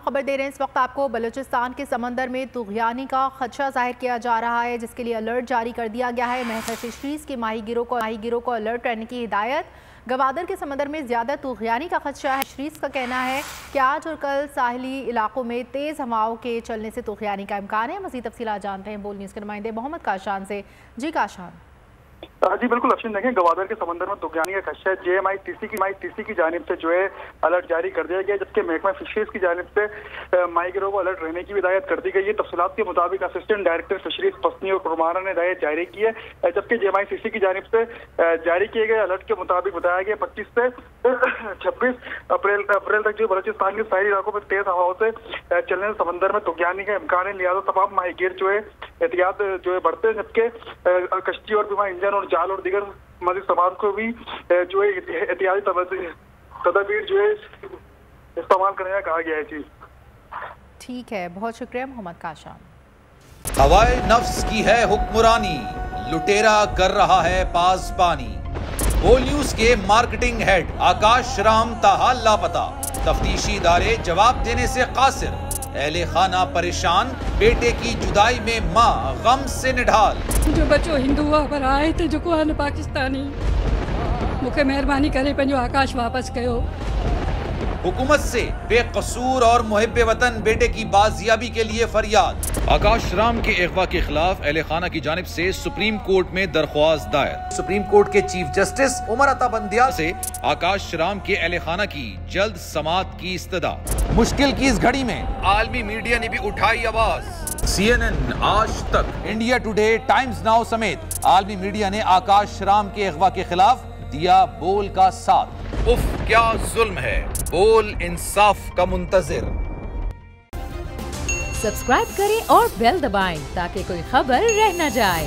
खबर दे रहे हैं इस वक्त आपको। बलूचिस्तान के समंदर में तुग़यानी का खदशा जाहिर किया जा रहा है, जिसके लिए अलर्ट जारी कर दिया गया है। महकमा फिशरीज के माहीगिरों को अलर्ट रहने की हिदायत। गवादर के समंदर में ज़्यादा तुग़यानी का खदशा है। फिशरीज का कहना है कि आज और कल साहिली इलाकों में तेज़ हवाओं के चलने से तुग़यानी का इम्कान है। मज़ीद तफसीलात जानते हैं बोल न्यूज़ के नुमाइंदे मोहम्मद काशान से। जी काशान। जी बिल्कुल अफशीन, देखें गवादर के समंदर में तुग़यानी का खदशा है। JMITC की जानिब से जो है अलर्ट जारी कर दिया गया, जबकि महकमा फिशरीज की जानिब से माहीगिरों को अलर्ट रहने की भी हिदायत कर दी गई है। तफसीलात के मुताबिक असिस्टेंट डायरेक्टर फिशरीज पसनी और कुरमाना ने हिदायत जारी की है, जबकि JMITC की जानिब से जारी किए गए अलर्ट के मुताबिक बताया गया 25 से 26 अप्रैल तक जो बलूचिस्तान के साहिली इलाकों में तेज हवाओं से चलने से समंदर में तुग़यानी का इम्कान है। लिहाजा तमाम माहीगीर जो है एहतियात जो है बढ़ते हैं, जबकि कश्ती और बीमा इंजन और जाल और दीगर मजीद सामान को भी जो है एहतियाती तदबीर जो है इस्तेमाल करने का कहा गया है। जी ठीक है, बहुत शुक्रिया मोहम्मद काशान। हवाए नफ्स की है हुक्मरानी, लुटेरा कर रहा है पासबानी। बोल न्यूज के मार्केटिंग हेड आकाश राम ताहाल लापता, तफ्तीशी इदारे जवाब देने से कासिर। अहले खाना परेशान, बेटे की जुदाई में माँ गम से निढाल। जो बच्चो हिंदू पर आए थे जो पाकिस्तानी, मुझे मेहरबानी करे पंहिंजो आकाश वापस कयो। हुकूमत से बेकसूर और मुहिब्बे वतन बेटे की बाजियाबी के लिए फरियाद। आकाश राम के अगवा के खिलाफ अहले खाना की जानिब से सुप्रीम कोर्ट में दरख्वास्त दायर। सुप्रीम कोर्ट के चीफ जस्टिस उमर अता बंदियाल से आकाश राम के अहले खाना की जल्द समाअत की इस्तदा। मुश्किल की इस घड़ी में आलमी मीडिया ने भी उठाई आवाज। CNN, आज तक, इंडिया टुडे, टाइम्स नाउ समेत आलमी मीडिया ने आकाश राम के अगवा के खिलाफ दिया बोल का साथ। उफ क्या जुल्म है, बोल इंसाफ का मुंतजिर। सब्सक्राइब करें और बेल दबाएं ताकि कोई खबर रह न जाए।